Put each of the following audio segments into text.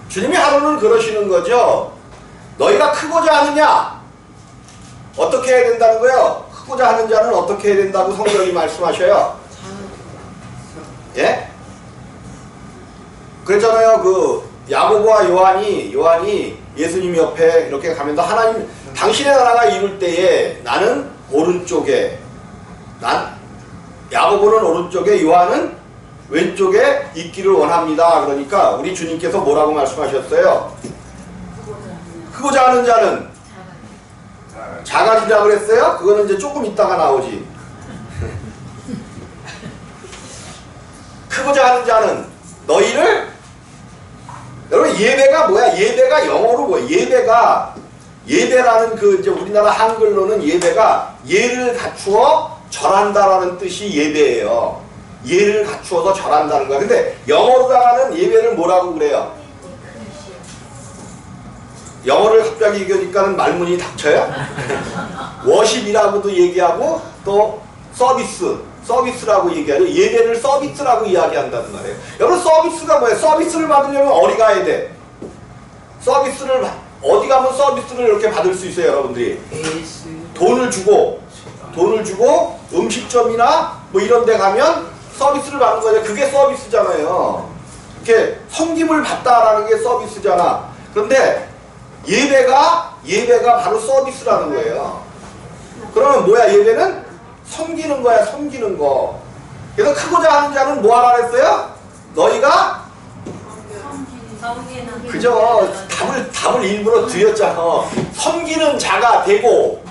주님이 하루는 그러시는 거죠. 너희가 크고자 하느냐? 어떻게 해야 된다는 거예요? 크고자 하는 자는 어떻게 해야 된다고 성경이 말씀하셔요? 예? 그랬잖아요. 그 야고보와 요한이 예수님 옆에 이렇게 가면서 하나님 당신의 나라가 이룰 때에 나는 오른쪽에 야고보는 오른쪽에 요한은 왼쪽에 있기를 원합니다. 그러니까 우리 주님께서 뭐라고 말씀하셨어요? 크고자 하는 자는 작아지라 그랬어요? 그거는 이제 조금 있다가 나오지. 크고자 하는 자는 너희를, 여러분 예배가 뭐야? 예배가 영어로 뭐야? 예배라는 그 이제 우리나라 한글로는 예배가 예를 갖추어 절한다라는 뜻이 예배예요. 예를 갖추어서 절한다는 거야. 근데 영어로다가는 예배를 뭐라고 그래요? 영어를 갑자기 얘기하니까는 말문이 닥쳐요? 워십이라고도 얘기하고 또 서비스라고 얘기하죠. 예배를 서비스라고 이야기한다는 말이에요. 여러분 서비스가 뭐예요? 서비스를 받으려면 어디 가야 돼? 어디 가면 서비스를 이렇게 받을 수 있어요, 여러분들이? 돈을 주고 음식점이나 뭐 이런 데 가면 서비스를 받는 거죠. 그게 서비스잖아요. 이렇게 섬김을 받다라는 게 서비스잖아. 그런데 예배가 바로 서비스라는 거예요. 그러면 뭐야? 예배는 섬기는 거야, 섬기는 거. 그래서 크고자 하는 자는 뭐 하라 그랬어요? 너희가 그죠? 답을 일부러 드렸잖아. 섬기는 자가 되고.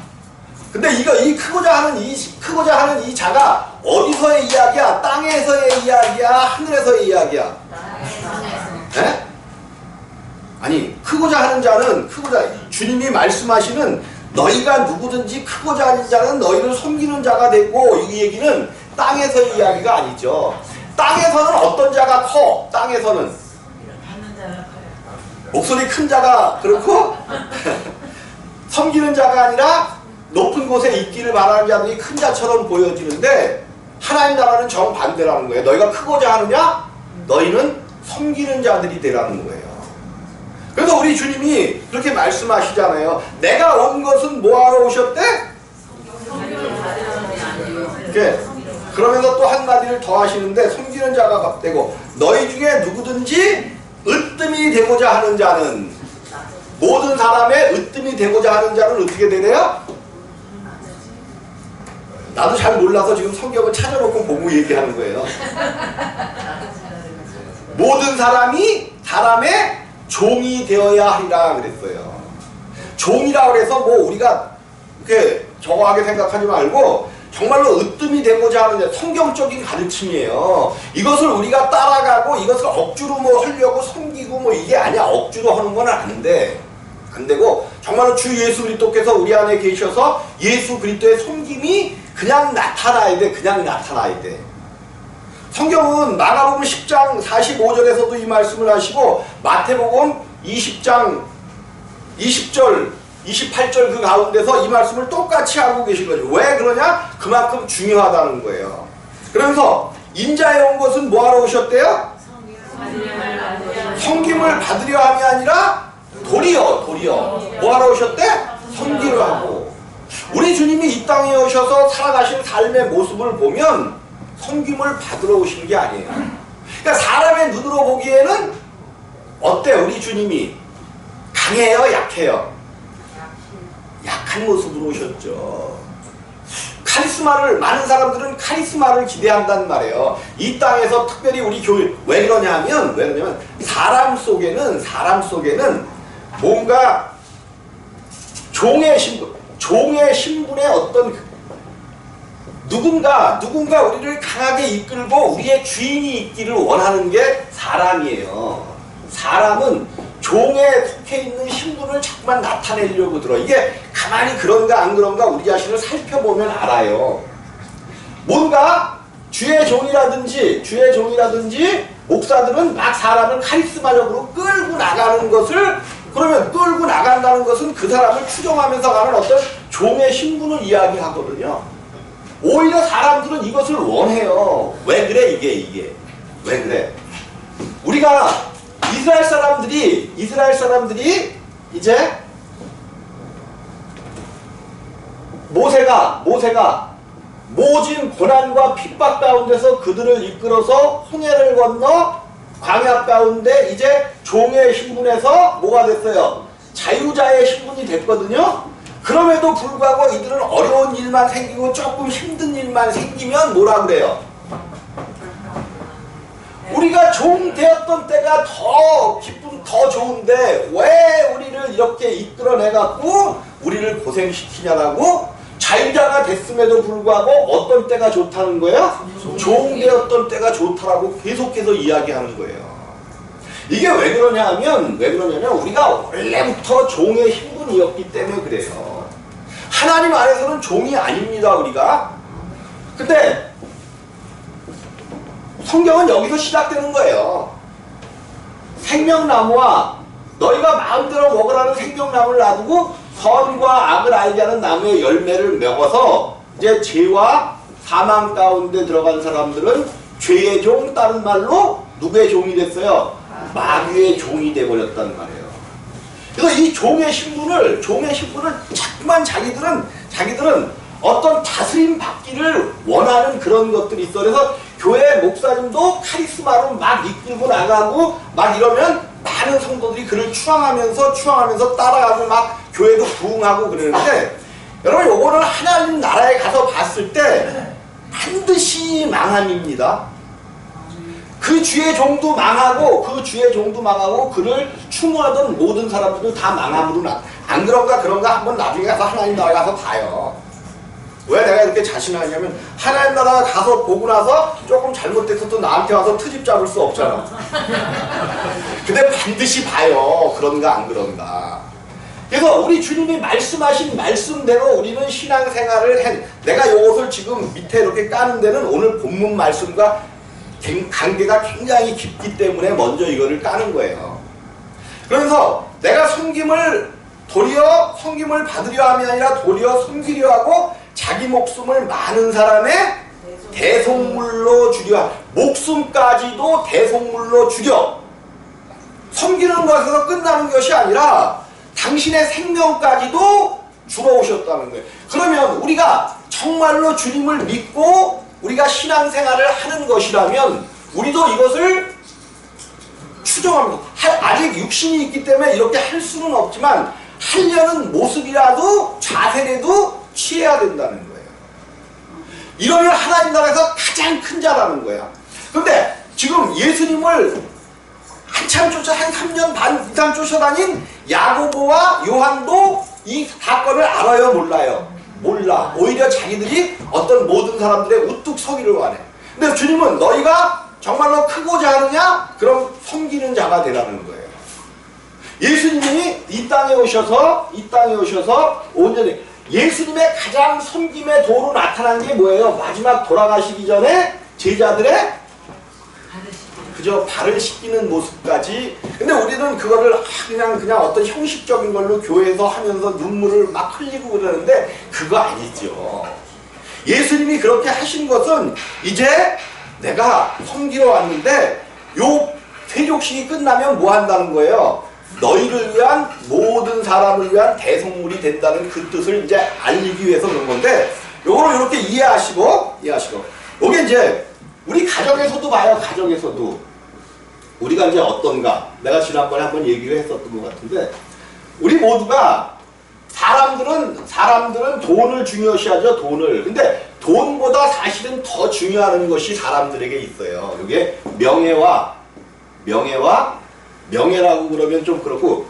근데 이 크고자 하는 이 자가 어디서의 이야기야? 땅에서의 이야기야? 하늘에서의 이야기야? 네? 아니, 크고자 하는 자는 주님이 말씀하시는 너희가 누구든지 크고자 하는 자는 너희를 섬기는 자가 되고, 이 얘기는 땅에서의 이야기가 아니죠. 땅에서는 어떤 자가 커? 땅에서는 목소리 큰 자가 그렇고 섬기는 자가 아니라 높은 곳에 있기를 바라는 자들이 큰 자처럼 보여지는데, 하나님 나라는 정반대라는 거예요. 너희가 크고자 하느냐? 너희는 섬기는 자들이 되라는 거예요. 그래서 우리 주님이 그렇게 말씀하시잖아요. 내가 온 것은 뭐하러 오셨대? 그러면서 또 한마디를 더 하시는데, 섬기는 자가 되고 너희 중에 누구든지 으뜸이 되고자 하는 자는, 모든 사람의 으뜸이 되고자 하는 자는 어떻게 되래요? 나도 잘 몰라서 지금 성경을 찾아놓고 보고 얘기하는 거예요. 모든 사람의 종이 되어야 하리라 그랬어요. 종이라 그래서 뭐 우리가 이렇게 저거하게 생각하지 말고 정말로 으뜸이 되고자 하는 성경적인 가르침이에요. 이것을 우리가 따라가고 이것을 억지로 뭐 하려고 섬기고 뭐 이게 아니야. 억지로 하는 건 안 돼. 안 되고 정말로 주 예수 그리스도께서 우리 안에 계셔서 예수 그리스도의 섬김이 그냥 나타나야 돼. 그냥 나타나야 돼. 성경은 마가복음 10장 45절에서도 이 말씀을 하시고, 마태복음 20장 20절 28절 그 가운데서 이 말씀을 똑같이 하고 계신 거죠. 왜 그러냐? 그만큼 중요하다는 거예요. 그러면서 인자에 온 것은 뭐하러 오셨대요? 섬김을 받으려 함이 아니라 도리어 뭐하러 오셨대? 섬기려 하고. 우리 주님이 이 땅에 오셔서 살아가신 삶의 모습을 보면 섬김을 받으러 오신 게 아니에요. 그러니까 사람의 눈으로 보기에는 어때? 우리 주님이 강해요? 약해요? 약한 모습으로 오셨죠. 많은 사람들은 카리스마를 기대한단 말이에요. 이 땅에서 특별히 우리 교회 왜 그러냐면 사람 속에는 뭔가 종의 신분의 어떤 누군가 우리를 강하게 이끌고 우리의 주인이 있기를 원하는 게 사람이에요. 사람은 종에 속해 있는 신분을 자꾸만 나타내려고 들어. 이게 가만히 그런가 안 그런가 우리 자신을 살펴보면 알아요. 뭔가 주의 종이라든지 목사들은 막 사람을 카리스마적으로 끌고 나가는 것을, 그러면 끌고 나간다는 것은 그 사람을 추종하면서 가는 어떤 종의 신분을 이야기하거든요. 오히려 사람들은 이것을 원해요. 왜 그래? 이게 왜 그래? 우리가 이스라엘 사람들이 이제 모세가 모진 고난과 핍박 가운데서 그들을 이끌어서 홍해를 건너 광야 가운데 이제 종의 신분에서 뭐가 됐어요? 자유자의 신분이 됐거든요. 그럼에도 불구하고 이들은 어려운 일만 생기고 조금 힘든 일만 생기면 뭐라 그래요? 우리가 종 되었던 때가 더 기쁨 더 좋은데 왜 우리를 이렇게 이끌어내갖고 우리를 고생시키냐라고 자유자가 됐음에도 불구하고 어떤 때가 좋다는 거예요? 종 되었던 때가 좋다라고 계속해서 이야기하는 거예요. 이게 왜 그러냐면 우리가 원래부터 종의 신분이었기 때문에 그래요. 하나님 안에서는 종이 아닙니다, 우리가. 근데 성경은 여기서 시작되는 거예요. 생명나무와 너희가 마음대로 먹으라는 생명나무를 놔두고 선과 악을 알게 하는 나무의 열매를 먹어서 이제 죄와 사망 가운데 들어간 사람들은 죄의 종, 다른 말로 누구의 종이 됐어요? 마귀의 종이 돼버렸단 말이에요. 그래서 이 종의 신분을 자꾸만 자기들은 어떤 다스림 받기를 원하는 그런 것들이 있어. 그래서 교회 목사님도 카리스마로 막 이끌고 나가고 막 이러면 많은 성도들이 그를 추앙하면서 따라가고 막 교회도 부흥하고 그러는데, 여러분 요거는 하나님 나라에 가서 봤을 때 반드시 망함입니다. 그 주의 종도 망하고 그를 추모하던 모든 사람들도 다 망함으로 안 그런가 한번 나중에 가서 하나님 나라에 가서 봐요. 왜 내가 이렇게 자신하냐면 하나님 나라 가서 보고 나서 조금 잘못돼서 또 나한테 와서 트집 잡을 수 없잖아. 근데 반드시 봐요. 그런가 안 그런가. 그래서 우리 주님이 말씀하신 말씀대로 우리는 신앙생활을 내가 이것을 지금 밑에 이렇게 까는 데는 오늘 본문 말씀과 관계가 굉장히 깊기 때문에 먼저 이거를 까는 거예요. 그래서 내가 섬김을 받으려 함이 아니라 도리어 섬기려 하고 자기 목숨을 많은 사람의 대속물로 주려, 목숨까지도 대속물로 주려. 섬기는 것에서 끝나는 것이 아니라 당신의 생명까지도 주러 오셨다는 거예요. 그러면 우리가 정말로 주님을 믿고 우리가 신앙생활을 하는 것이라면 우리도 이것을 추정합니다. 아직 육신이 있기 때문에 이렇게 할 수는 없지만 하려는 모습이라도 자세라도 취해야 된다는 거예요. 이러면 하나님 나라에서 가장 큰 자라는 거야. 근데 지금 예수님을 한참 한 3년 반 이상 쫓아다닌 야고보와 요한도 이 사건을 알아요, 몰라요? 몰라. 오히려 자기들이 어떤 모든 사람들의 우뚝 서기를 원해. 근데 주님은 너희가 정말로 크고자 하느냐? 그럼 섬기는 자가 되라는 거예요. 예수님이 이 땅에 오셔서 온전히 예수님의 가장 섬김의 도로 나타난 게 뭐예요? 마지막 돌아가시기 전에 제자들의 그저 발을 씻기는 모습까지. 근데 우리는 그거를 그냥 어떤 형식적인 걸로 교회에서 하면서 눈물을 막 흘리고 그러는데 그거 아니죠. 예수님이 그렇게 하신 것은 이제 내가 섬기러 왔는데 요 세족식이 끝나면 뭐 한다는 거예요? 너희를 위한 모든 사람을 위한 대속물이 된다는 그 뜻을 이제 알리기 위해서 그런 건데, 요거를 이렇게 이해하시고 요게 이제 우리 가정에서도 봐요. 가정에서도 우리가 이제 어떤가, 내가 지난번에 한번 얘기를 했었던 것 같은데, 우리 모두가 사람들은 돈을 중요시하죠. 돈을. 근데 돈보다 사실은 더 중요한 것이 사람들에게 있어요. 이게 명예라고 그러면 좀 그렇고,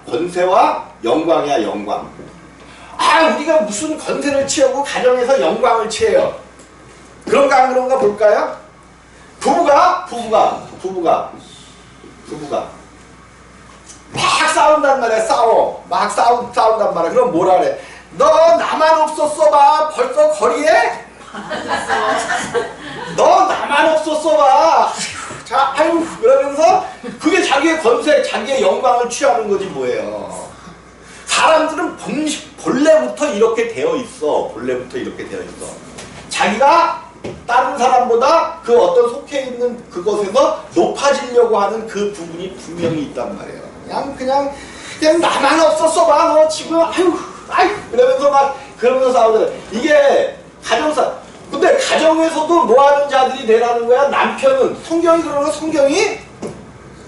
권세와 영광이야, 영광. 우리가 무슨 권세를 취하고 가정에서 영광을 취해요. 그런가 안 그런가 볼까요? 부부가 막 싸운단 말이야. 싸운단 말이야. 그럼 뭐라 그래? 너 나만 없었어 봐. 벌써 거리에? 너 나만 없었어 봐. 자, 그러면서 그게 자기의 권세, 자기의 영광을 취하는 거지 뭐예요. 사람들은 본래부터 이렇게 되어 있어. 자기가 다른 사람보다 그 어떤 속해 있는 그것에서 높아지려고 하는 그 부분이 분명히 있단 말이에요. 그냥 나만 없었어 봐. 너 지금 아유 그러면서 싸우잖아. 이게 가정사. 근데 가정에서도 뭐 하는 자들이 되라는 거야? 남편은 성경이 그러는 성경이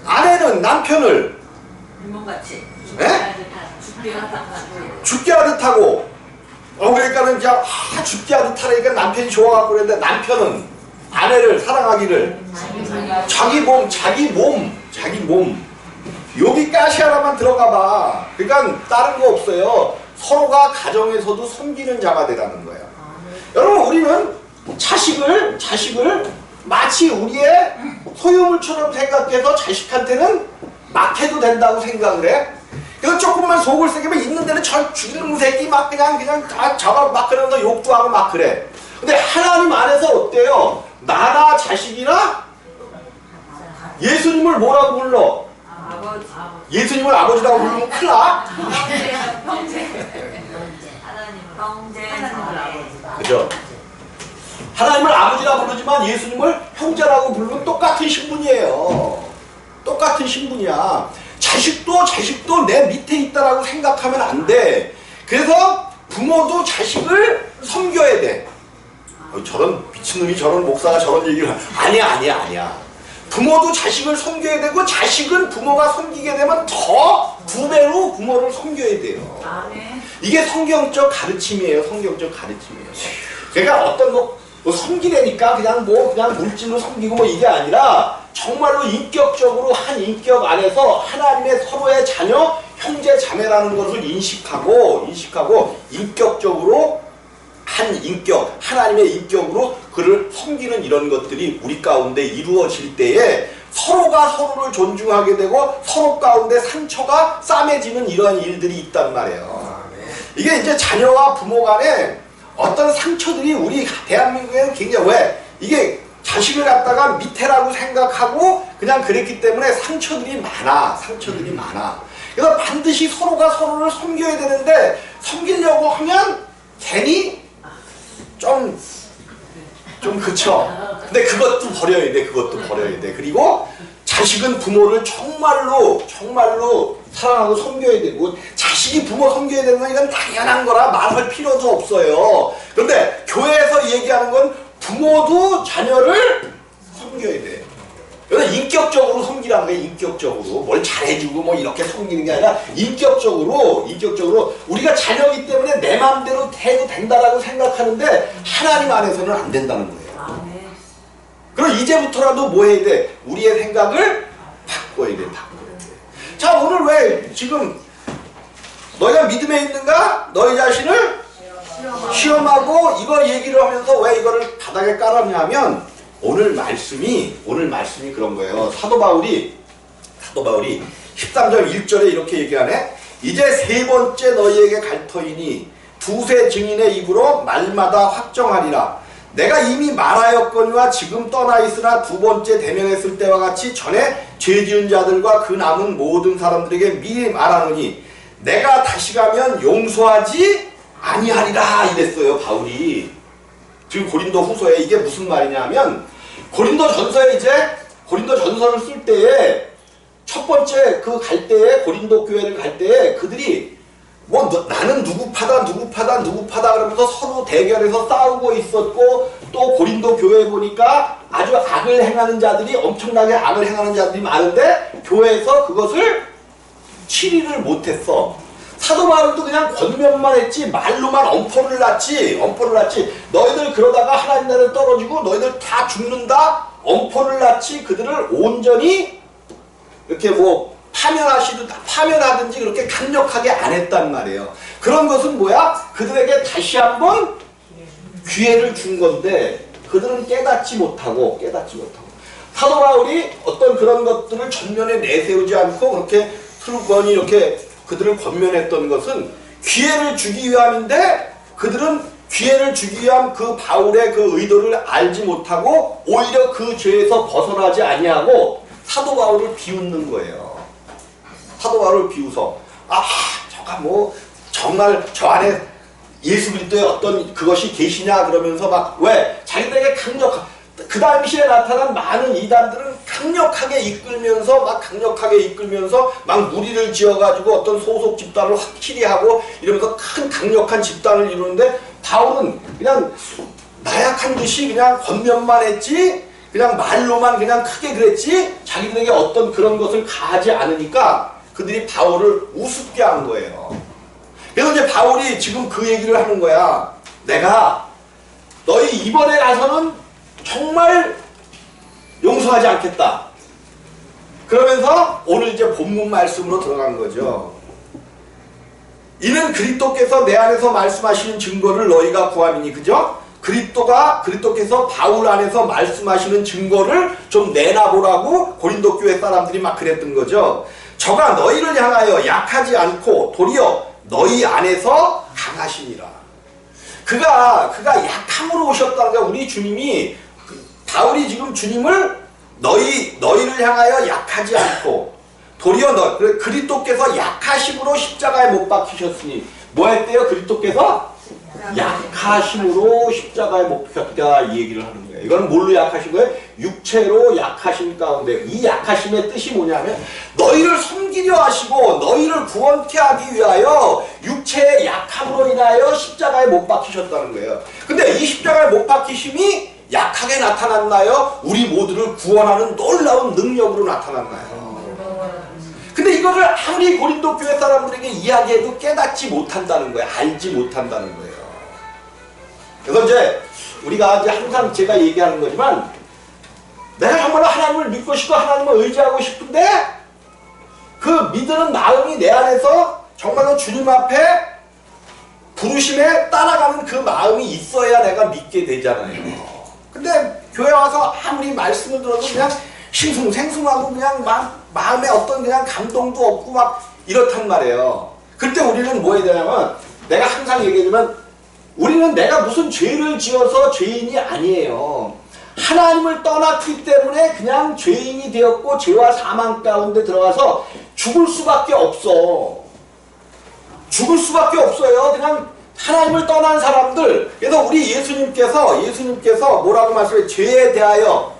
아내는 남편을 이모같이 죽게 하듯 하고 그러니까는 그냥 죽게 하듯 하니까 남편이 좋아갖고 그랬는데 남편은 아내를 사랑하기를 자기 몸 여기까지 하나만 들어가봐. 그러니까 다른 거 없어요. 서로가 가정에서도 섬기는 자가 되라는 거예요. 여러분 우리는 자식을 마치 우리의 소유물처럼 생각해서 자식한테는 막 해도 된다고 생각을 해. 그래서 조금만 속을 새기면 있는 데는 저 죽이는 새끼 막 그냥 다 잡아 막 그러면서 욕도 하고 막 그래. 근데 하나님 안에서 어때요? 나나 자식이나 예수님을 뭐라고 불러? 예수님을 아버지라고 부르면 큰일 나? 그죠? 하나님을 아버지라 부르지만 예수님을 형제라고 부르면 똑같은 신분이에요. 똑같은 신분이야. 자식도 내 밑에 있다라고 생각하면 안 돼. 그래서 부모도 자식을 섬겨야 돼. 저런 미친놈이 저런 목사가 저런 얘기를 아니야. 부모도 자식을 섬겨야 되고 자식은 부모가 섬기게 되면 더 두 배로 부모를 섬겨야 돼요. 이게 성경적 가르침이에요. 성경적 가르침이에요. 그러니까 어떤 뭐 섬기려니까 그냥 물질로 섬기고 뭐 이게 아니라 정말로 인격적으로 한 인격 안에서 하나님의 서로의 자녀, 형제, 자매라는 것을 인식하고 인격적으로 한 인격, 하나님의 인격으로 그를 섬기는 이런 것들이 우리 가운데 이루어질 때에 서로가 서로를 존중하게 되고 서로 가운데 상처가 싸매지는 이러한 일들이 있단 말이에요. 이게 이제 자녀와 부모 간에 어떤 상처들이 우리 대한민국에는 굉장히 왜? 이게 자식을 갖다가 밑에라고 생각하고 그냥 그랬기 때문에 상처들이 많아. 그래서 반드시 서로가 서로를 섬겨야 되는데 섬기려고 하면 괜히 좀 그쵸. 근데 그것도 버려야 돼. 그리고 자식은 부모를 정말로 사랑하고 섬겨야 되고 자식이 부모 섬겨야 되는 건 이건 당연한 거라 말할 필요도 없어요. 그런데 교회에서 얘기하는 건 부모도 자녀를 섬겨야 돼. 그래서 인격적으로 섬기라는 거예요. 인격적으로 뭘 잘해주고 뭐 이렇게 섬기는 게 아니라 인격적으로 우리가 자녀이기 때문에 내 마음대로 해도 된다라고 생각하는데 하나님 안에서는 안 된다는 거예요. 그럼 이제부터라도 뭐 해야 돼? 우리의 생각을 바꿔야 돼. 자, 오늘 왜 지금 너희가 믿음에 있는가? 너희 자신을 시험하고 이거 얘기를 하면서 왜 이거를 바닥에 깔았냐면 오늘 말씀이 그런 거예요. 사도 바울이 13절 1절에 이렇게 얘기하네. 이제 세 번째 너희에게 갈 터이니 두세 증인의 입으로 말마다 확정하리라. 내가 이미 말하였거니와 지금 떠나 있으나 두 번째 대면했을 때와 같이 전에 죄 지은 자들과 그 남은 모든 사람들에게 미리 말하노니 내가 다시 가면 용서하지 아니하리라 이랬어요. 바울이 지금 고린도 후서에 이게 무슨 말이냐면 고린도 전서를 쓸 때에 첫 번째 갈 때에 고린도 교회를 갈 때에 그들이 뭐 나는 누구 파다 그러면서 서로 대결해서 싸우고 있었고 또 고린도 교회에 보니까 아주 악을 행하는 자들이 엄청나게 악을 행하는 자들이 많은데 교회에서 그것을 치리를 못했어. 사도 바울도 그냥 권면만 했지 말로만 엄포를 놨지. 너희들 그러다가 하나님 나라에 떨어지고 너희들 다 죽는다. 엄포를 놨지. 그들을 온전히 이렇게 뭐 파면하든지 그렇게 강력하게 안 했단 말이에요. 그런 것은 뭐야? 그들에게 다시 한번 기회를 준 건데 그들은 깨닫지 못하고 사도 바울이 어떤 그런 것들을 전면에 내세우지 않고 그렇게 슬건히 이렇게 그들을 권면했던 것은 기회를 주기 위함인데 그들은 기회를 주기 위함 그 바울의 그 의도를 알지 못하고 오히려 그 죄에서 벗어나지 아니하고 사도 바울을 비웃는 거예요. 사도 바울을 비웃어. 저가 뭐 정말 저 안에 예수 그리스도의 어떤 그것이 계시냐 그러면서 막 왜? 자기들에게 그 당시에 나타난 많은 이단들은 강력하게 이끌면서 막 무리를 지어가지고 어떤 소속 집단을 확실히 하고 이러면서 큰 강력한 집단을 이루는데 바울은 그냥 나약한 듯이 그냥 겉면만 했지 그냥 말로만 그냥 크게 그랬지 자기들에게 어떤 그런 것을 가하지 않으니까 그들이 바울을 우습게 한 거예요. 그래서 이제 바울이 지금 그 얘기를 하는 거야. 내가 너희 이번에 가서는 정말 용서하지 않겠다. 그러면서 오늘 이제 본문 말씀으로 들어간 거죠. 이는 그리스도께서 내 안에서 말씀하시는 증거를 너희가 구함이니, 그죠? 그리스도께서 바울 안에서 말씀하시는 증거를 좀 내놔보라고 고린도 교회 사람들이 막 그랬던 거죠. 저가 너희를 향하여 약하지 않고 도리어 너희 안에서 강하시니라. 그가 약함으로 오셨다는 거야. 우리 주님이 바울이 지금 주님을 너희를 향하여 약하지 않고 도리어 그리스도께서 약하심으로 십자가에 못 박히셨으니 뭐 했대요? 그리스도께서 약하심으로 십자가에 못 박혔다 이 얘기를 하는 거예요. 이건 뭘로 약하신 거예요? 육체로 약하심 가운데 이 약하심의 뜻이 뭐냐면 너희를 섬기려 하시고 너희를 구원케 하기 위하여 육체의 약함으로 인하여 십자가에 못 박히셨다는 거예요. 근데 이 십자가에 못 박히심이 약하게 나타났나요? 우리 모두를 구원하는 놀라운 능력으로 나타났나요? 근데 이거를 아무리 고린도 교회 사람들에게 이야기해도 깨닫지 못한다는 거예요. 알지 못한다는 거예요. 그래서 이제 우리가 이제 항상 제가 얘기하는 거지만 내가 정말로 하나님을 믿고 싶고 하나님을 의지하고 싶은데 그 믿는 마음이 내 안에서 정말로 주님 앞에 부르심에 따라가는 그 마음이 있어야 내가 믿게 되잖아요. 근데 교회 와서 아무리 말씀을 들어도 그냥 싱숭생숭하고 그냥 마음에 어떤 그냥 감동도 없고 막 이렇단 말이에요. 그때 우리는 뭐 해야 되냐면 내가 항상 얘기하지만 우리는 내가 무슨 죄를 지어서 죄인이 아니에요. 하나님을 떠났기 때문에 그냥 죄인이 되었고 죄와 사망 가운데 들어가서 죽을 수밖에 없어. 죽을 수밖에 없어요. 그냥 하나님을 떠난 사람들. 그래서 우리 예수님께서 뭐라고 말씀해요? 죄에 대하여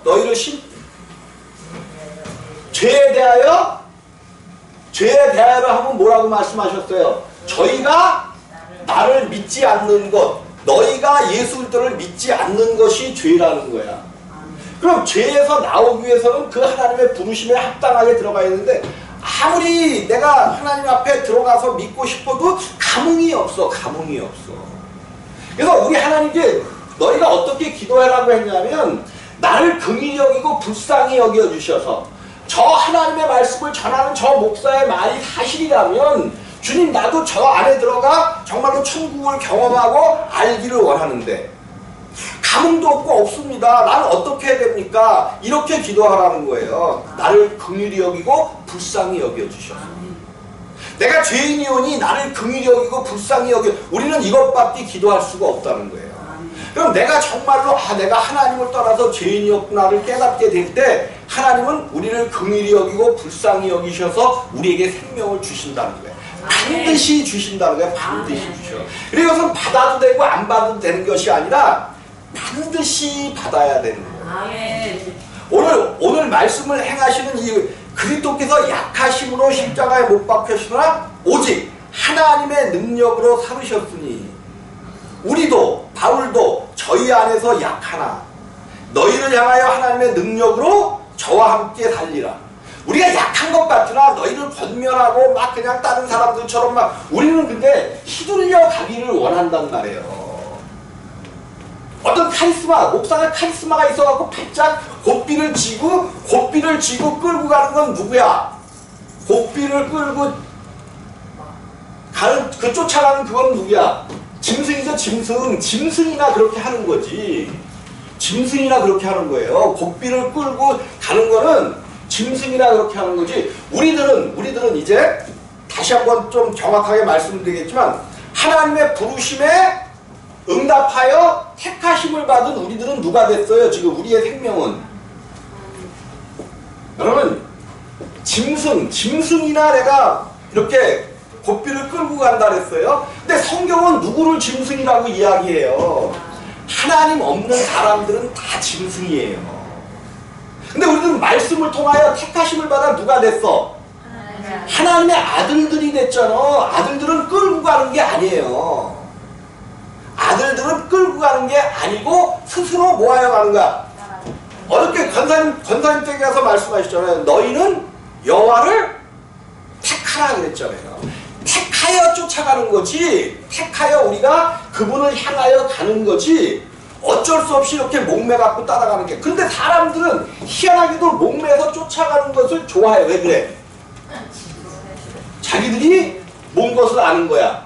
죄에 대하여 하면 뭐라고 말씀하셨어요? 저희가 나를 믿지 않는 것, 너희가 예수 그리스도를 믿지 않는 것이 죄라는 거야. 그럼 죄에서 나오기 위해서는 그 하나님의 부르심에 합당하게 들어가야 되는데 아무리 내가 하나님 앞에 들어가서 믿고 싶어도 감흥이 없어. 그래서 우리 하나님께 너희가 어떻게 기도하라고 했냐면 나를 긍휼히 여기고 불쌍히 여겨주셔서 저 하나님의 말씀을 전하는 저 목사의 말이 사실이라면 주님 나도 저 안에 들어가 정말로 천국을 경험하고 알기를 원하는데 감흥도 없습니다. 나는 어떻게 해야 됩니까? 이렇게 기도하라는 거예요. 나를 긍휼히 여기고 불쌍히 여겨주셔서 내가 죄인이오니 나를 긍휼히 여기고 불쌍히 여겨 우리는 이것밖에 기도할 수가 없다는 거예요. 그럼 내가 정말로 내가 하나님을 떠나서 죄인이었구나를 깨닫게 될 때 하나님은 우리를 긍휼히 여기고 불쌍히 여기셔서 우리에게 생명을 주신다는 거예요. 반드시 주신다는 거예요. 반드시 주셔. 그리고 이것은 받아도 되고 안 받아도 되는 것이 아니라 반드시 받아야 되는 거예요. 오늘 말씀을 행하시는 이 그리스도께서 약하심으로 십자가에 못 박히시나 오직 하나님의 능력으로 삼으셨으니 우리도 바울도 저희 안에서 약하나 너희를 향하여 하나님의 능력으로 저와 함께 달리라. 우리가 약한 것 같으나 너희를 권면하고 막 그냥 다른 사람들처럼 막 우리는 근데 휘둘려 가기를 원한단 말이에요. 어떤 카리스마, 목사가 카리스마가 있어갖고 바짝 고삐를 쥐고 끌고 가는 건 누구야? 고삐를 끌고 가는 그 쫓아가는 그건 누구야? 짐승이죠. 짐승이나 그렇게 하는 거지. 짐승이나 그렇게 하는 거예요. 고삐를 끌고 가는 거는 짐승이나 그렇게 하는 거지. 우리들은 이제 다시 한번 좀 정확하게 말씀드리겠지만 하나님의 부르심에 응답하여 택하심을 받은 우리들은 누가 됐어요? 지금 우리의 생명은 여러분 짐승이나 내가 이렇게 고삐를 끌고 간다 그랬어요. 근데 성경은 누구를 짐승이라고 이야기해요? 하나님 없는 사람들은 다 짐승이에요. 근데 우리는 말씀을 통하여 택하심을 받아 누가 됐어? 하나님의 아들들이 됐잖아. 아들들은 끌고 가는 게 아니에요. 아들들은 끌고 가는 게 아니고 스스로 모아여 가는 거야. 어렵게 권사님 댁에 가서 말씀하셨잖아요. 너희는 여호와를 택하라 그랬잖아요. 택하여 쫓아가는 거지, 택하여 우리가 그분을 향하여 가는 거지, 어쩔 수 없이 이렇게 목매 갖고 따라가는 게. 근데 사람들은 희한하게도 목매에서 쫓아가는 것을 좋아해. 왜 그래? 자기들이 뭔 것을 아는 거야?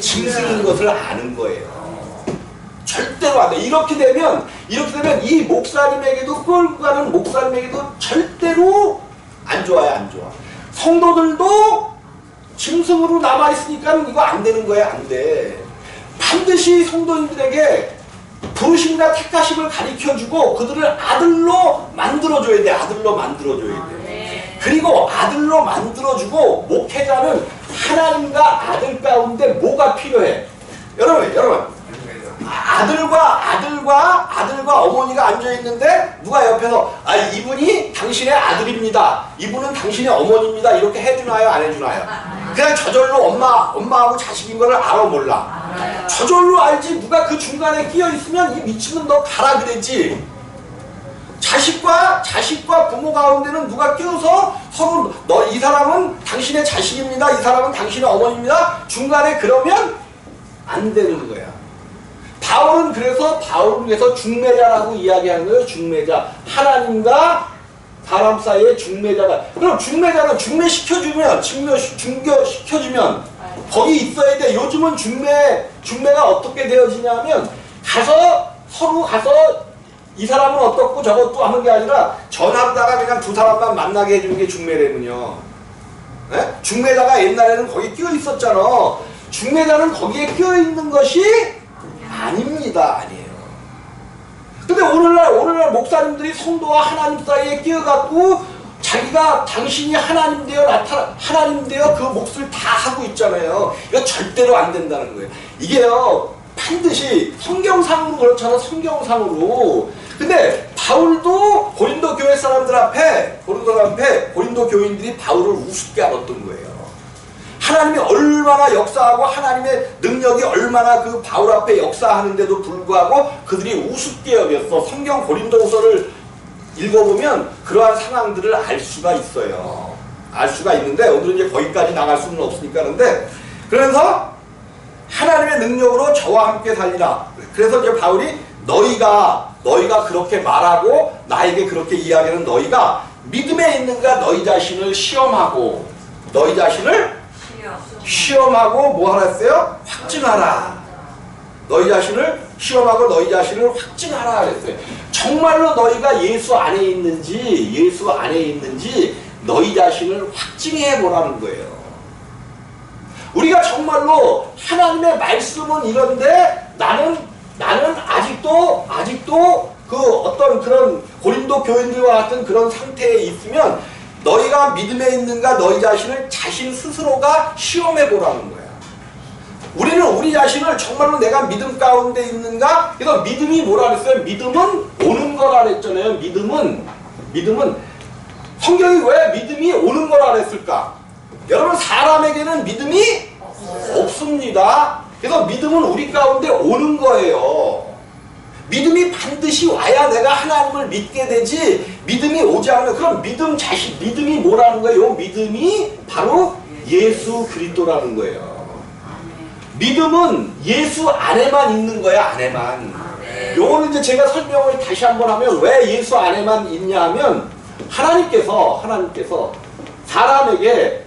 짐승인 것을 아는 거예요. 절대로 안 돼. 이렇게 되면 이 목사님에게도, 끌고 가는 목사님에게도 절대로 안 좋아요. 안 좋아. 성도들도 짐승으로 남아있으니까 이거 안 되는 거야. 안 돼. 반드시 성도님들에게 부르심과 택하심을 가르쳐주고 그들을 아들로 만들어줘야 돼. 아들로 만들어줘야 돼. 그리고 아들로 만들어주고, 목회자는 하나님과 아들 가운데 뭐가 필요해? 여러분 아들과 어머니가 앉아있는데 누가 옆에서 이분이 당신의 아들입니다, 이분은 당신의 어머니입니다 이렇게 해주나요? 안 해주나요? 그냥 저절로 엄마하고 자식인 거를 알아 몰라? 저절로 알지. 누가 그 중간에 끼어있으면 이 미친놈 너 가라 그랬지. 자식과 부모 가운데는 누가 끼어서 서로 이 사람은 당신의 자식입니다, 이 사람은 당신의 어머니입니다 중간에 그러면 안 되는 거야. 바울은 그래서 중매자라고 이야기하는 거예요. 중매자. 하나님과 사람 사이의 중매자가. 그럼 중매자는 중매시켜주면 거기 있어야 돼. 요즘은 중매가 어떻게 되어지냐면 서로 가서 이 사람은 어떻고 저것도 하는 게 아니라 전화로다가 그냥 두 사람만 만나게 해주는 게 중매라면요. 네? 중매자가 옛날에는 거기 끼어 있었잖아. 중매자는 거기에 끼어 있는 것이 아닙니다. 아니에요. 근데 오늘날 목사님들이 성도와 하나님 사이에 끼어갖고 자기가 당신이 하나님 되어 그 몫을 다 하고 있잖아요. 이거 절대로 안 된다는 거예요. 이게요, 반드시 성경상으로 그렇잖아. 성경상으로. 근데 바울도 고린도 교회 사람들 앞에 고린도 교인들이 바울을 우습게 알았던 거예요. 하나님이 얼마나 역사하고 하나님의 능력이 얼마나 그 바울 앞에 역사하는데도 불구하고 그들이 우습게 여겼어. 성경 고린도후서를 읽어보면 그러한 상황들을 알 수가 있어요. 알 수가 있는데 오늘은 이제 거기까지 나갈 수는 없으니까. 그런데 그래서 하나님의 능력으로 저와 함께 살리라. 그래서 이제 바울이 너희가 그렇게 말하고 나에게 그렇게 이야기하는 너희가 믿음에 있는가 너희 자신을 시험하고 뭐 하라 했어요? 확증하라. 너희 자신을 시험하고 너희 자신을 확증하라 그랬어요. 정말로 너희가 예수 안에 있는지 너희 자신을 확증해 보라는 거예요. 우리가 정말로 하나님의 말씀은 이런데 나는 아직도 그 어떤 그런 고린도 교인들과 같은 그런 상태에 있으면 너희가 믿음에 있는가 너희 자신 스스로가 시험해 보라는 거야. 우리는 우리 자신을 정말로 내가 믿음 가운데 있는가? 그래서 믿음이 뭐라 그랬어요? 믿음은 오는 거라 그랬잖아요. 믿음은 성경이 왜 믿음이 오는 거라 그랬을까? 여러분, 사람에게는 믿음이 없습니다. 그래서 믿음은 우리 가운데 오는 거예요. 믿음이 반드시 와야 내가 하나님을 믿게 되지, 믿음이 오지 않으면, 그럼 믿음이 뭐라는 거예요? 믿음이 바로 예수 그리스도라는 거예요. 믿음은 예수 안에만 있는 거야, 안에만. 요거는 이제 제가 설명을 다시 한번 하면 왜 예수 안에만 있냐 하면 하나님께서 사람에게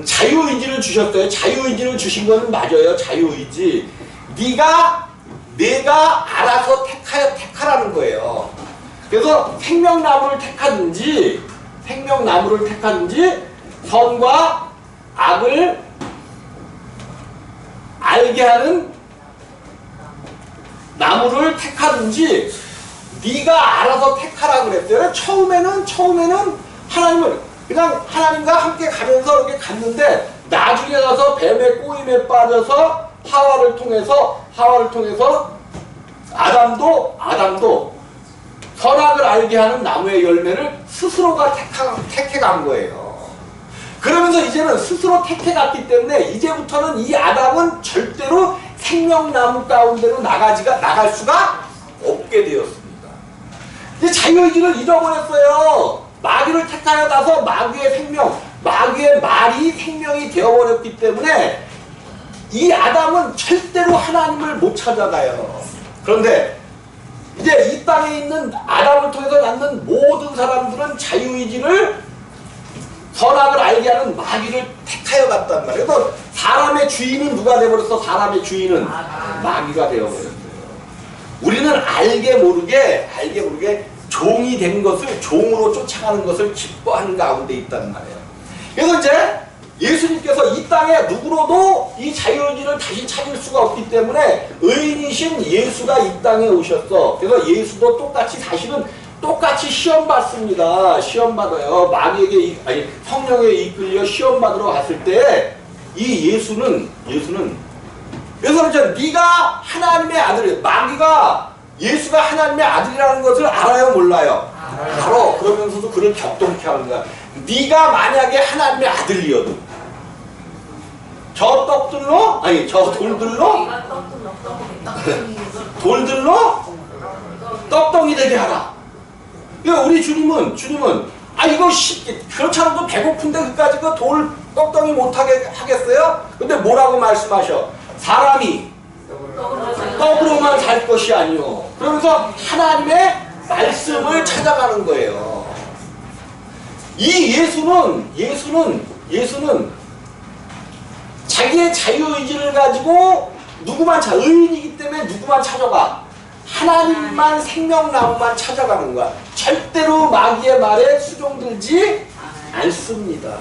자유의지를 주셨어요. 자유의지를 주신 거는 맞아요. 자유의지. 내가 알아서 택하라는 거예요. 그래서 생명나무를 택하든지 선과 악을 알게 하는 나무를 택하든지 네가 알아서 택하라 그랬어요. 처음에는 하나님을 그냥 하나님과 함께 가면서 이렇게 갔는데 나중에 가서 뱀의 꼬임에 빠져서 하와를 통해서 아담도 선악을 알게 하는 나무의 열매를 스스로가 택해간 거예요. 그러면서 이제는 스스로 택해갔기 때문에 이제부터는 이 아담은 절대로 생명나무 가운데로 나갈 수가 없게 되었습니다. 이제 자유의지를 잃어버렸어요. 마귀를 택하여 가서 마귀의 말이 생명이 되어버렸기 때문에 이 아담은 절대로 하나님을 못 찾아가요. 그런데 이제 이 땅에 있는 아담을 통해서 낳는 모든 사람들은 자유의지를 선악을 알게 하는 마귀를 택하여 갔단 말이에요. 그래서 사람의 주인은 누가 되어버렸어? 사람의 주인은 마귀가 되어버렸어요. 우리는 알게 모르게 종이 된 것을, 종으로 쫓아가는 것을 기뻐하는 가운데 있단 말이에요. 그래서 이제 예수님께서 이 땅에 누구로도 이 자유의지를 다시 찾을 수가 없기 때문에 의인이신 예수가 이 땅에 오셨어. 그래서 예수도 사실은 똑같이 시험 받습니다. 시험 받아요. 성령에 이끌려 시험 받으러 갔을 때 이 예수는 그래서 이제 네가 하나님의 아들이야. 마귀가 예수가 하나님의 아들이라는 것을 알아요, 몰라요? 알아. 그러면서도 그를 격동케 하는 거야. 네가 만약에 하나님의 아들이어도 저 돌들로 떡덩이 되게 하라. 우리 주님은 이거 쉽게 그렇지 않아도 배고픈데 그까지 그 돌 떡덩이 못하게 하겠어요? 근데 뭐라고 말씀하셔? 사람이 떡으로만 살 것이 아니오. 그러면서 하나님의 말씀을 찾아가는 거예요. 이 예수는 자기의 자유의지를 가지고 의인이기 때문에 누구만 찾아가? 하나님만, 생명나무만 찾아가는 거야. 절대로 마귀의 말에 수종들지 않습니다.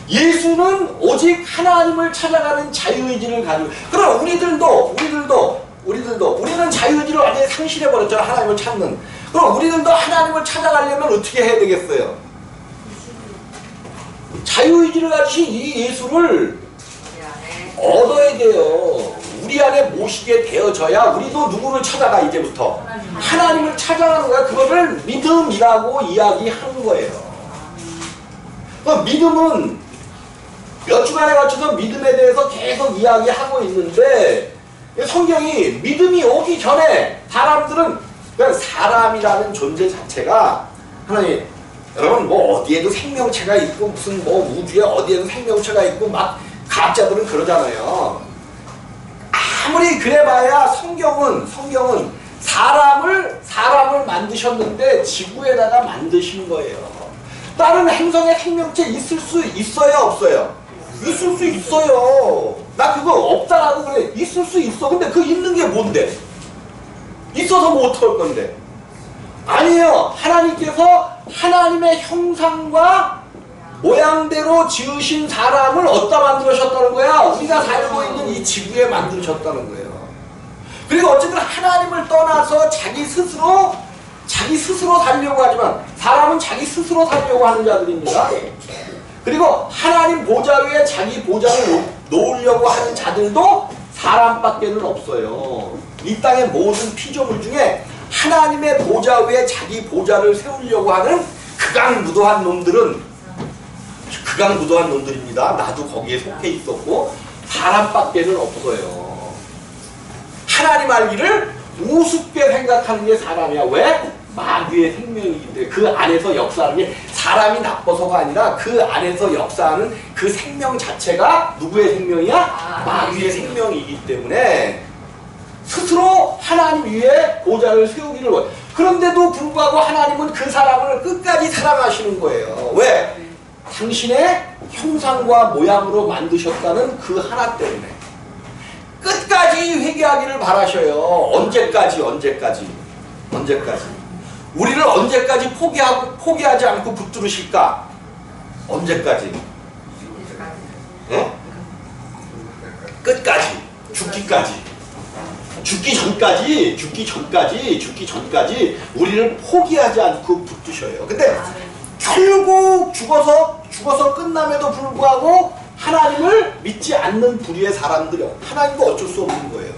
예수는 오직 하나님을 찾아가는 자유의지를 가지고. 그럼 우리는 자유의지를 완전히 상실해버렸잖아. 하나님을 찾는. 그럼 우리들도 하나님을 찾아가려면 어떻게 해야 되겠어요? 자유의지를 가지신 이 예수를 얻어야 돼요. 우리 안에 모시게 되어져야 우리도 누구를 찾아가? 이제부터 하나님을 찾아가는 거야. 그거를 믿음이라고 이야기하는 거예요. 그 믿음은 몇 주간에 걸쳐서 믿음에 대해서 계속 이야기하고 있는데 성경이 믿음이 오기 전에 사람들은 그냥 사람이라는 존재 자체가 하나님, 여러분 뭐 어디에도 생명체가 있고 무슨 뭐 우주에 어디에도 생명체가 있고 막 과학자들은 그러잖아요. 아무리 그래봐야 성경은 사람을 만드셨는데 지구에다가 만드신 거예요. 다른 행성에 생명체 있을 수 있어요, 없어요? 있을 수 있어요. 나 그거 없다라고 그래. 있을 수 있어. 근데 그 있는 게 뭔데? 있어서 뭐 어떡할 건데? 아니에요. 하나님께서 하나님의 형상과 모양대로 지으신 사람을 어디다 만들으셨다는 거야? 우리가 살고 있는 이 지구에 만드셨다는 거예요. 그리고 어쨌든 하나님을 떠나서 자기 스스로 살려고 하지만 사람은 자기 스스로 살려고 하는 자들입니다. 그리고 하나님 보좌 위에 자기 보좌를 놓으려고 하는 자들도 사람밖에는 없어요. 이 땅의 모든 피조물 중에 하나님의 보좌 위에 자기 보좌를 세우려고 하는 극악무도한 놈들입니다. 나도 거기에 속해 있었고 사람밖에는 없어요. 하나님 알기를 우습게 생각하는 게 사람이야. 왜? 마귀의 생명이기 때문에 그 안에서 역사하는 게 사람이 나빠서가 아니라 그 안에서 역사하는 그 생명 자체가 누구의 생명이야? 마귀의 생명이기 때문에 스스로 하나님 위에 보좌를 세우기를 원해요. 그런데도 불구하고 하나님은 그 사람을 끝까지 사랑하시는 거예요. 왜? 당신의 형상과 모양으로 만드셨다는 그 하나 때문에 끝까지 회개하기를 바라셔요. 언제까지? 우리를 언제까지 포기하지 않고 붙들으실까? 언제까지? 예? 끝까지. 죽기 전까지 우리를 포기하지 않고 붙드셔요. 근데 결국 죽어서 끝남에도 불구하고 하나님을 믿지 않는 부류의 사람들이 하나님도 어쩔 수 없는 거예요.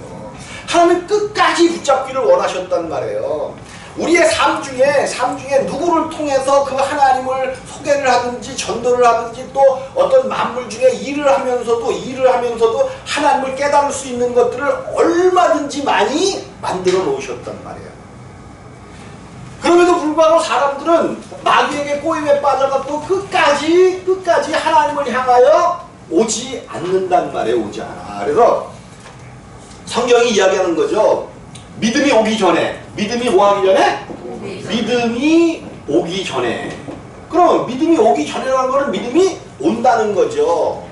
하나님 끝까지 붙잡기를 원하셨단 말이에요. 우리의 삶 중에 누구를 통해서 그 하나님을 소개를 하든지 전도를 하든지 또 어떤 만물 중에 일을 하면서도 하나님을 깨달을 수 있는 것들을 얼마든지 많이 만들어 놓으셨단 말이에요. 그럼에도 불구하고 사람들은 마귀에게 꼬임에 빠져갖고 끝까지 하나님을 향하여 오지 않는단 말이에요. 오지 않아. 그래서 성경이 이야기하는 거죠. 믿음이 오기 전에. 믿음이 뭐 하기 전에? 믿음이 오기 전에. 그럼 믿음이 오기 전이라는 거는 믿음이 온다는 거죠.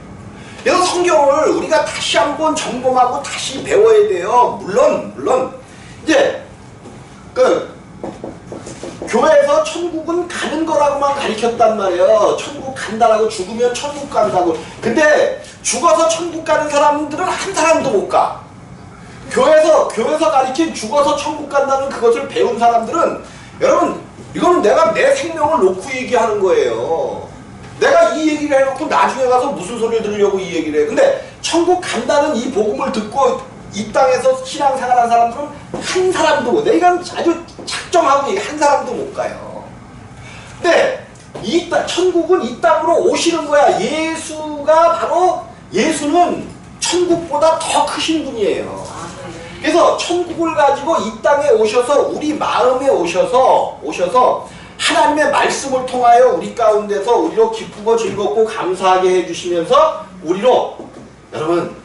그래서 성경을 우리가 다시 한번 점검하고 다시 배워야 돼요. 물론 이제 교회에서 천국은 가는 거라고만 가르쳤단 말이에요. 천국 간다라고, 죽으면 천국 간다고. 근데 죽어서 천국 가는 사람들은 한 사람도 못 가. 교회에서 가르친 죽어서 천국 간다는 그것을 배운 사람들은, 여러분, 이거는 내가 내 생명을 놓고 얘기하는 거예요. 내가 이 얘기를 해놓고 나중에 가서 무슨 소리를 들으려고 이 얘기를 해. 근데 천국 간다는 이 복음을 듣고 이 땅에서 신앙생활한 사람들은 한 사람도 못 해. 이건 아주 작정하고 한 사람도 못 가요. 근데 천국은 이 땅으로 오시는 거야. 예수는 천국보다 더 크신 분이에요. 그래서 천국을 가지고 이 땅에 오셔서 우리 마음에 오셔서 하나님의 말씀을 통하여 우리 가운데서 우리로 기쁘고 즐겁고 감사하게 해주시면서 우리로, 여러분,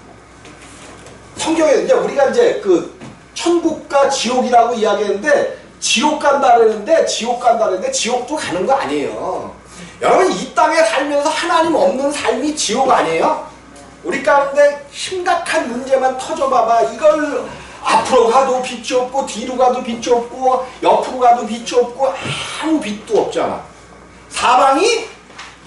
성경에 이제 우리가 이제 그 천국과 지옥이라고 이야기했는데 지옥 간다 그러는데 지옥도 가는 거 아니에요. 여러분, 이 땅에 살면서 하나님 없는 삶이 지옥 아니에요? 우리 가운데 심각한 문제만 터져봐봐. 이걸 앞으로 가도 빛이 없고 뒤로 가도 빛이 없고 옆으로 가도 빛이 없고 아무 빛도 없잖아. 사방이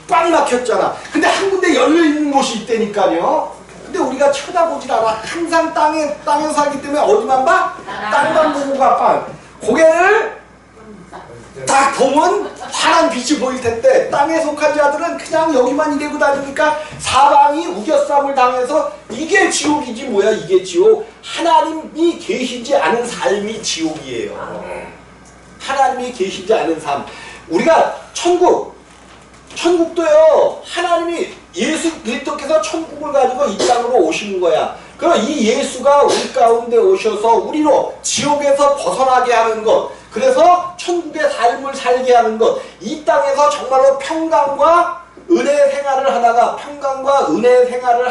꽉 막혔잖아. 근데 한 군데 열려있는 곳이 있다니까요. 근데 우리가 쳐다보질 않아. 항상 땅에서 살기 때문에 어디만 봐? 땅만 보고 가. 고개를 딱 보면 환한 빛이 보일 텐데 땅에 속한 자들은 그냥 여기만 이래고 다니니까 사방이 우겨쌈을 당해서 이게 지옥이지 뭐야. 이게 지옥. 하나님이 계시지 않은 삶이 지옥이에요. 하나님이 계시지 않은 삶. 우리가 천국도요, 하나님이 예수 그리스도께서 천국을 가지고 이 땅으로 오시는 거야. 그럼 이 예수가 우리 가운데 오셔서 우리로 지옥에서 벗어나게 하는 것, 그래서 천국의 삶을 살게 하는 것, 이 땅에서 정말로 평강과 은혜 생활을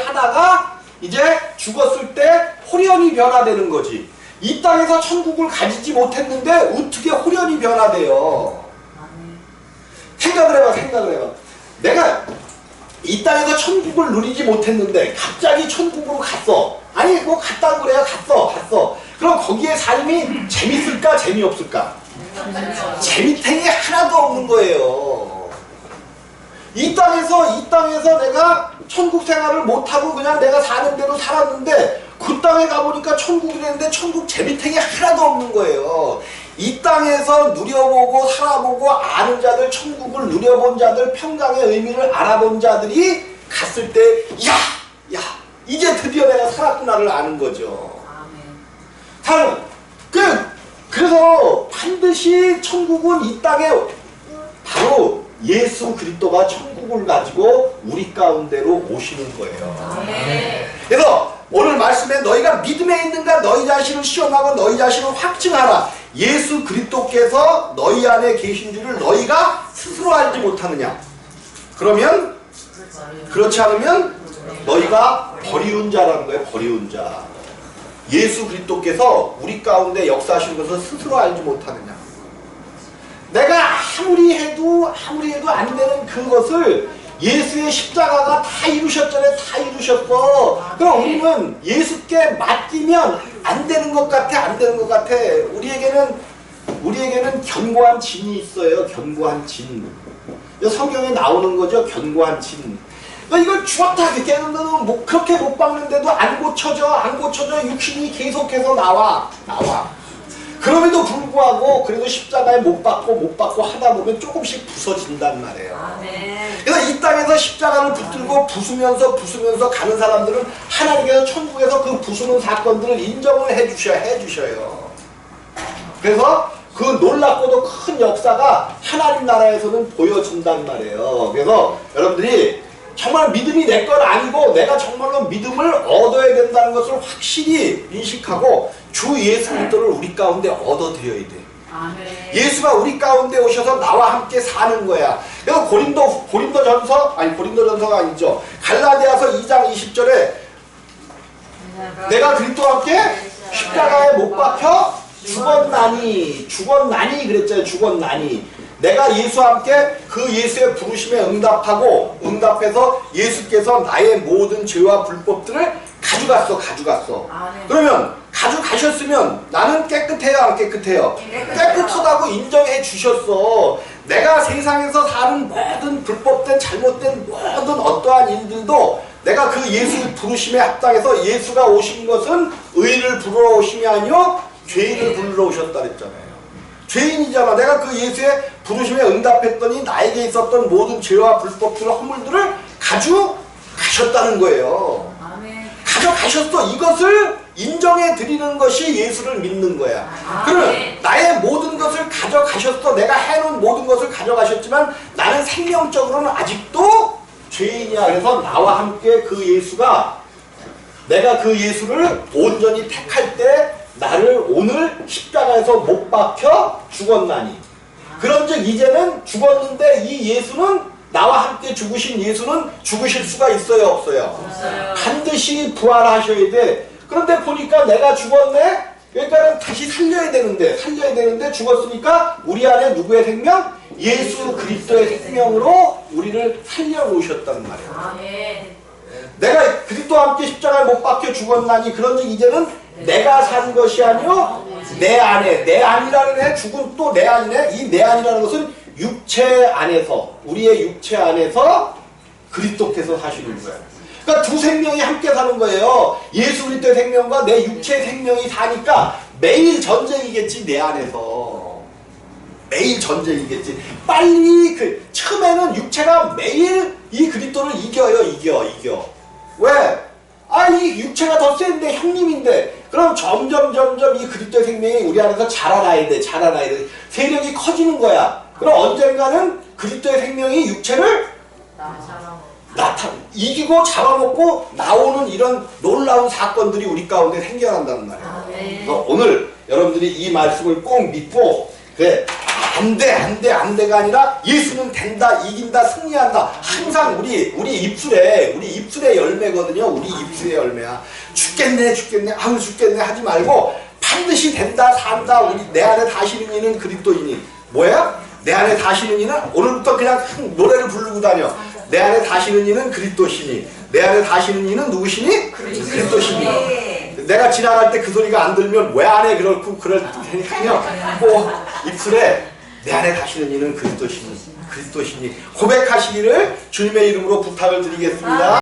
하다가 이제 죽었을 때 홀연히 변화되는 거지. 이 땅에서 천국을 가지지 못했는데 어떻게 홀연히 변화돼요? 생각을 해봐. 내가 이 땅에서 천국을 누리지 못했는데 갑자기 천국으로 갔어. 아니 뭐 갔다고 그래야 갔어. 그럼 거기에 삶이 재밌을까 재미없을까? 재미탱이 하나도 없는 거예요. 이 땅에서 내가 천국 생활을 못하고 그냥 내가 사는 대로 살았는데 그 땅에 가보니까 천국이랬는데 천국 재미탱이 하나도 없는 거예요. 이 땅에서 누려보고 살아보고 아는 자들, 천국을 누려본 자들, 평강의 의미를 알아본 자들이 갔을 때 야 이제 드디어 내가 살았구나를 아는 거죠. 그래서 반드시 천국은 이 땅에 바로 예수 그리스도가 천국을 가지고 우리 가운데로 오시는 거예요. 그래서 오늘 말씀에 너희가 믿음에 있는가 너희 자신을 시험하고 너희 자신을 확증하라. 예수 그리스도께서 너희 안에 계신 줄을 너희가 스스로 알지 못하느냐. 그러면 그렇지 않으면 너희가 버리운 자라는 거예요. 버리운 자. 예수 그리스도께서 우리 가운데 역사하시는 것을 스스로 알지 못하느냐. 내가 아무리 해도 안 되는 그것을 예수의 십자가가 다 이루셨잖아요. 다 이루셨어. 그럼 우리는 예수께 맡기면 안 되는 것 같아. 우리에게는 견고한 진이 있어요. 견고한 진. 성경에 나오는 거죠. 견고한 진. 이걸 주었다 깨는 뭐 그렇게 못 박는데도 안 고쳐져. 육신이 계속해서 나와. 그럼에도 불구하고 그래도 십자가에 못 박고 하다 보면 조금씩 부서진단 말이에요. 그래서 이 땅에서 십자가를 붙들고 부수면서 가는 사람들은 하나님께서 천국에서 그 부수는 사건들을 인정을 해주셔요. 그래서 그 놀랍고도 큰 역사가 하나님 나라에서는 보여준단 말이에요. 그래서 여러분들이 정말 믿음이 내 건 아니고 내가 정말로 믿음을 얻어야 된다는 것을 확실히 인식하고 주 예수 그리스도를 우리 가운데 얻어들여야 돼. 예수가 우리 가운데 오셔서 나와 함께 사는 거야. 그래서 고린도전서가 아니죠. 갈라디아서 2장 20절에 내가 그리스도와 함께 십자가에 못 박혀 죽었나니 그랬잖아요. 죽었나니 내가 예수와 함께 그 예수의 부르심에 응답해서 예수께서 나의 모든 죄와 불법들을 가져갔어. 그러면 가져가셨으면 나는 깨끗해요, 안 깨끗해요? 깨끗하다고 인정해 주셨어. 내가 세상에서 사는 모든 불법된 잘못된 모든 어떠한 일들도 내가 그 예수 부르심에 합당해서 예수가 오신 것은 의를 부르러 오심이 아니요 죄인을 부르러 오셨다 그랬잖아요. 죄인이잖아. 내가 그 예수의 부르심에 응답했더니 나에게 있었던 모든 죄와 불법들, 허물들을 가져가셨다는 거예요. 가져가셨어. 이것을 인정해 드리는 것이 예수를 믿는 거야. 그러면 나의 모든 것을 가져가셨어. 내가 해놓은 모든 것을 가져가셨지만 나는 생명적으로는 아직도 죄인이야. 그래서 나와 함께 그 예수가 내가 그 예수를 온전히 택할 때 나를 오늘 십자가에서 못 박혀 죽었나니 그런즉 이제는 죽었는데 이 예수는 나와 함께 죽으신 예수는 죽으실 수가 있어요, 없어요? 반드시 부활하셔야 돼. 그런데 보니까 내가 죽었네? 그러니까 다시 살려야 되는데 죽었으니까 우리 안에 누구의 생명? 예수 그리스도의 생명으로 우리를 살려놓으셨단 말이에요. 내가 그리스도와 함께 십자가에 못 박혀 죽었나니 그런즉 이제는 내가 산 것이 아니요 내 안이라는 죽은 또 내 안이네. 이 내 안이라는 것은 육체 안에서 우리의 육체 안에서 그리스도께서 사시는 거예요. 그러니까 두 생명이 함께 사는 거예요. 예수 그리스도의 생명과 내 육체 생명이 사니까 매일 전쟁이겠지. 내 안에서 매일 전쟁이겠지. 빨리 처음에는 육체가 매일 이 그리스도를 이겨. 왜? 이 육체가 더 센데 형님인데 그럼 점점 이 그리스도의 생명이 우리 안에서 자라나야 돼. 세력이 커지는 거야. 그럼 언젠가는 그리스도의 생명이 육체를 이기고 잡아먹고 나오는 이런 놀라운 사건들이 우리 가운데 생겨난다는 말이에요. 그래서 오늘 여러분들이 이 말씀을 꼭 믿고 그래 안돼가 아니라 예수는 된다, 이긴다, 승리한다. 항상 우리 입술의 열매거든요. 우리 입술의 열매야. 죽겠네 아우 죽겠네 하지 말고 반드시 된다, 산다. 우리 내 안에 다시는 이는 그리스도이니 뭐야? 내 안에 다시는 이는 오늘부터 그냥 노래를 부르고 다녀. 내 안에 다시는 이는 그리스도시니 내 안에 다시는 이는 누구시니? 그리스도시니. 내가 지나갈 때 그 소리가 안 들면 왜 안 해? 그럴 테니까요. 꼭 입술에 내 안에 다시는 이는 그리스도시니 고백하시기를 주님의 이름으로 부탁을 드리겠습니다.